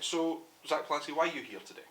So, Zach Polanski, why are you here today?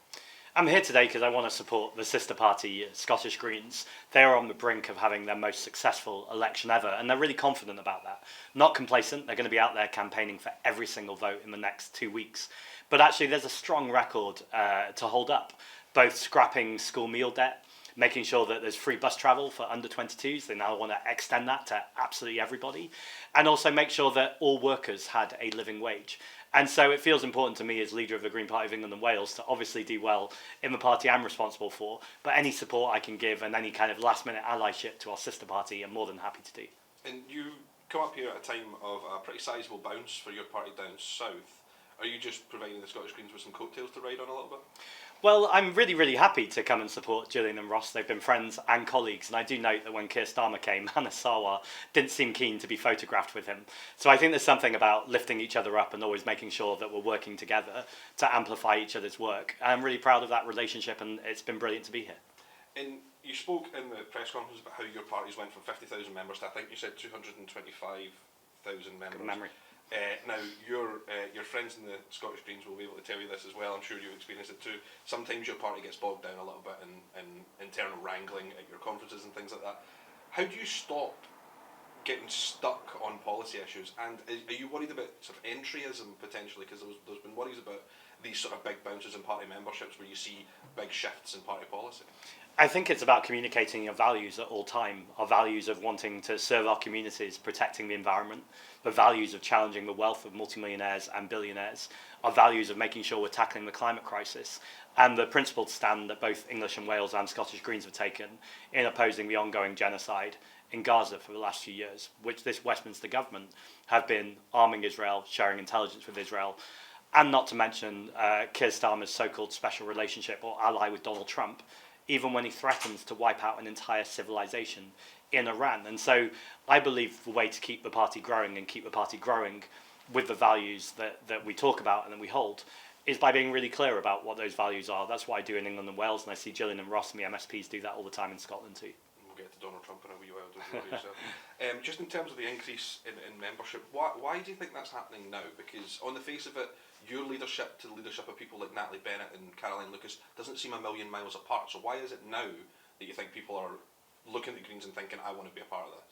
I'm here today because I want to support the sister party, Scottish Greens. They are on the brink of having their most successful election ever, and they're really confident about that. Not complacent, they're going to be out there campaigning for every single vote in the next 2 weeks. But actually, there's a strong record to hold up, both scrapping school meal debt, making sure that there's free bus travel for under 22s. They now want to extend that to absolutely everybody, and also make sure that all workers had a living wage. And so it feels important to me as leader of the Green Party of England and Wales to obviously do well in the party I'm responsible for, but any support I can give and any kind of last minute allyship to our sister party, I'm more than happy to do. And you come up here at a time of a pretty sizable bounce for your party down south. Are you just providing the Scottish Greens with some coattails to ride on a little bit? Well, I'm really, really happy to come and support Gillian and Ross. They've been friends and colleagues, and I do note that when Keir Starmer came, Hannah Sarwar didn't seem keen to be photographed with him. So I think there's something about lifting each other up and always making sure that we're working together to amplify each other's work. I'm really proud of that relationship, and it's been brilliant to be here. And you spoke in the press conference about how your parties went from 50,000 members to, I think you said, 225,000 members. Good memory. Now, your friends in the Scottish Greens will be able to tell you this as well. I'm sure you've experienced it too. Sometimes your party gets bogged down a little bit in internal wrangling at your conferences and things like that. How do you stop getting stuck on policy issues? And are you worried about sort of entryism potentially? Because there's been worries about these sort of big bounces in party memberships where you see big shifts in party policy. I think it's about communicating your values at all time. Our values of wanting to serve our communities, protecting the environment, the values of challenging the wealth of multimillionaires and billionaires, our values of making sure we're tackling the climate crisis, and the principled stand that both English and Wales and Scottish Greens have taken in opposing the ongoing genocide in Gaza for the last few years, which this Westminster government have been arming Israel, sharing intelligence with Israel, and not to mention Keir Starmer's so-called special relationship or ally with Donald Trump, even when he threatens to wipe out an entire civilization in Iran. And so I believe the way to keep the party growing and keep the party growing with the values that we talk about and that we hold is by being really clear about what those values are. That's what I do in England and Wales, and I see Gillian and Ross and the MSPs do that all the time in Scotland too. We'll get to Donald Trump in a wee while, don't worry yourself. Just in terms of the increase in membership, why do you think that's happening now? Because on the face of it, your leadership to the leadership of people like Natalie Bennett and Caroline Lucas doesn't seem a million miles apart. So why is it now that you think people are looking at the Greens and thinking, I want to be a part of this?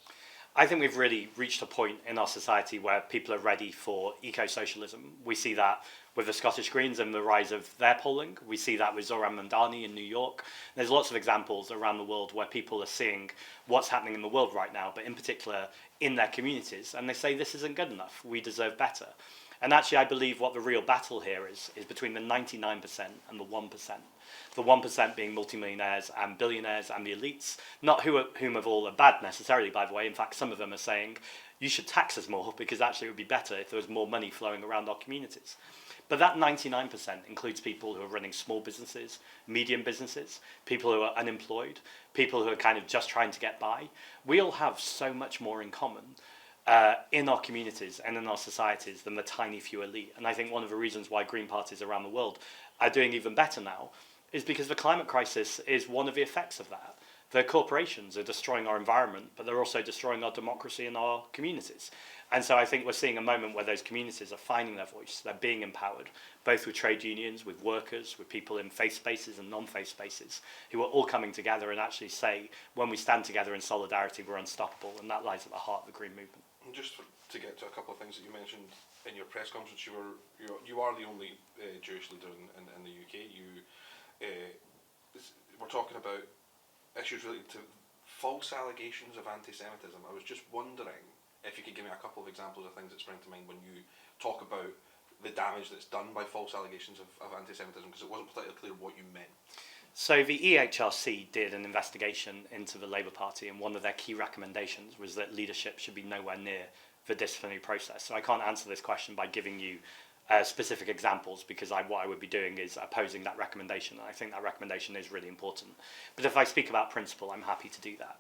I think we've really reached a point in our society where people are ready for eco-socialism. We see that with the Scottish Greens and the rise of their polling. We see that with Zoran Mandani in New York. There's lots of examples around the world where people are seeing what's happening in the world right now, but in particular in their communities. And they say this isn't good enough. We deserve better. And actually, I believe what the real battle here is between the 99% and the 1%. The 1% being multimillionaires and billionaires and the elites, not whom of all are bad necessarily, by the way. In fact, some of them are saying, you should tax us more because actually it would be better if there was more money flowing around our communities. But that 99% includes people who are running small businesses, medium businesses, people who are unemployed, people who are kind of just trying to get by. We all have so much more in common in our communities and in our societies than the tiny few elite. And I think one of the reasons why Green parties around the world are doing even better now is because the climate crisis is one of the effects of that. The corporations are destroying our environment, but they're also destroying our democracy and our communities. And so I think we're seeing a moment where those communities are finding their voice, they're being empowered, both with trade unions, with workers, with people in faith spaces and non-faith spaces, who are all coming together and actually say, when we stand together in solidarity, we're unstoppable, and that lies at the heart of the Green movement. And just to get to a couple of things that you mentioned in your press conference, you are the only Jewish leader in the UK. We're talking about issues related to false allegations of anti-Semitism. I was just wondering if you could give me a couple of examples of things that spring to mind when you talk about the damage that's done by false allegations of anti-Semitism, because it wasn't particularly clear what you meant. So the EHRC did an investigation into the Labour Party, and one of their key recommendations was that leadership should be nowhere near the disciplinary process. So I can't answer this question by giving you specific examples, because what I would be doing is opposing that recommendation, and I think that recommendation is really important. But if I speak about principle, I'm happy to do that.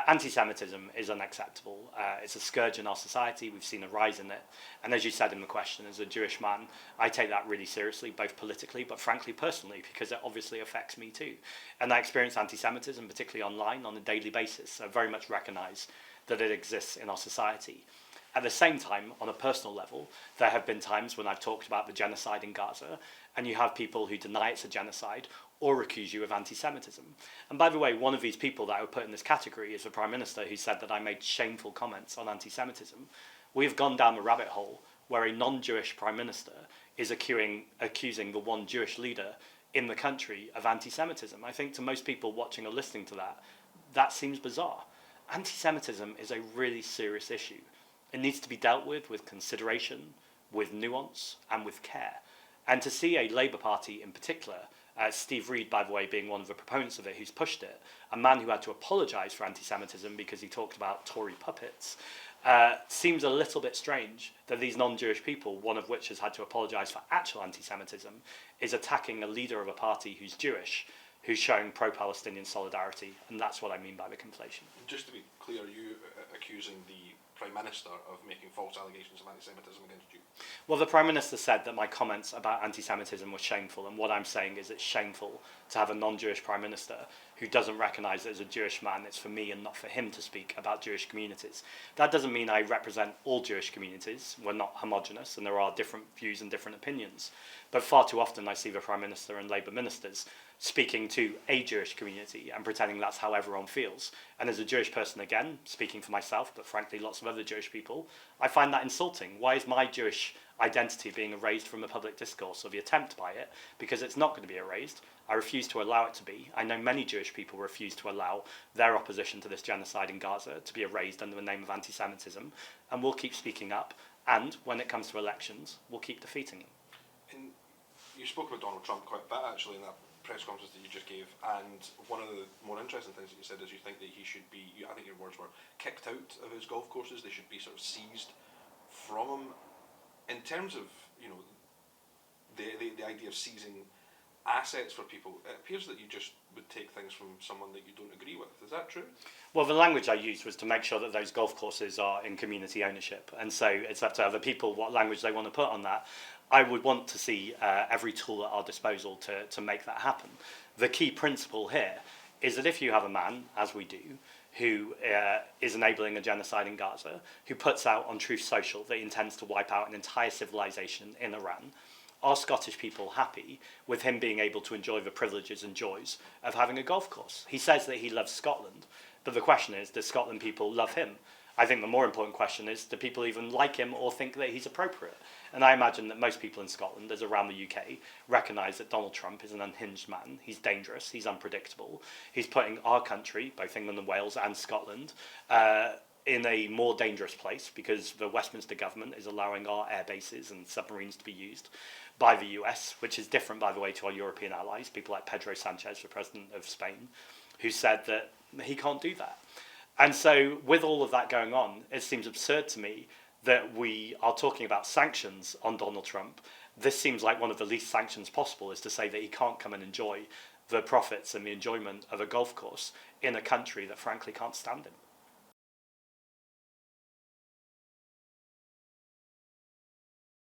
Anti-Semitism is unacceptable. It's a scourge in our society. We've seen a rise in it. And as you said in the question, as a Jewish man, I take that really seriously, both politically, but frankly personally, because it obviously affects me too. And I experience anti-Semitism, particularly online, on a daily basis. I very much recognise that it exists in our society. At the same time, on a personal level, there have been times when I've talked about the genocide in Gaza, and you have people who deny it's a genocide or accuse you of anti-Semitism. And by the way, one of these people that I would put in this category is the Prime Minister, who said that I made shameful comments on anti-Semitism. We have gone down the rabbit hole where a non-Jewish Prime Minister is accusing the one Jewish leader in the country of anti-Semitism. I think to most people watching or listening to that, that seems bizarre. Anti-Semitism is a really serious issue. It needs to be dealt with consideration, with nuance, and with care. And to see a Labour Party in particular, Steve Reid, by the way, being one of the proponents of it, who's pushed it, a man who had to apologise for anti-Semitism because he talked about Tory puppets, seems a little bit strange that these non-Jewish people, one of which has had to apologise for actual anti-Semitism, is attacking a leader of a party who's Jewish, who's showing pro-Palestinian solidarity, and that's what I mean by the conflation. Just to be clear, are you accusing the Prime Minister of making false allegations of anti-Semitism against you? Well, the Prime Minister said that my comments about anti-Semitism were shameful, and what I'm saying is it's shameful to have a non-Jewish Prime Minister who doesn't recognise that as a Jewish man it's for me and not for him to speak about Jewish communities. That doesn't mean I represent all Jewish communities. We're not homogenous, and there are different views and different opinions. But far too often I see the Prime Minister and Labour ministers speaking to a Jewish community and pretending that's how everyone feels. And as a Jewish person, again, speaking for myself, but frankly lots of other Jewish people, I find that insulting. Why is my Jewish identity being erased from the public discourse, or the attempt by it? Because it's not going to be erased. I refuse to allow it to be. I know many Jewish people refuse to allow their opposition to this genocide in Gaza to be erased under the name of anti-Semitism, and we'll keep speaking up, and when it comes to elections, we'll keep defeating them. And you spoke about Donald Trump quite a bit actually in that press conference that you just gave, and one of the more interesting things that you said is you think that he should be, I think your words were, kicked out of his golf courses. They should be sort of seized from him. In terms of, you know, the idea of seizing assets for people, it appears that you just would take things from someone that you don't agree with. Is that true? Well, the language I used was to make sure that those golf courses are in community ownership, and so it's up to other people what language they want to put on that. I would want to see every tool at our disposal to make that happen. The key principle here is that if you have a man, as we do, who is enabling a genocide in Gaza, who puts out on Truth Social that he intends to wipe out an entire civilization in Iran, are Scottish people happy with him being able to enjoy the privileges and joys of having a golf course? He says that he loves Scotland, but the question is, do Scotland people love him? I think the more important question is, do people even like him or think that he's appropriate? And I imagine that most people in Scotland, as around the UK, recognise that Donald Trump is an unhinged man. He's dangerous, he's unpredictable. He's putting our country, both England and Wales and Scotland, in a more dangerous place because the Westminster government is allowing our air bases and submarines to be used by the US, which is different, by the way, to our European allies, people like Pedro Sanchez, the president of Spain, who said that he can't do that. And so with all of that going on, it seems absurd to me that we are talking about sanctions on Donald Trump. This seems like one of the least sanctions possible, is to say that he can't come and enjoy the profits and the enjoyment of a golf course in a country that frankly can't stand him.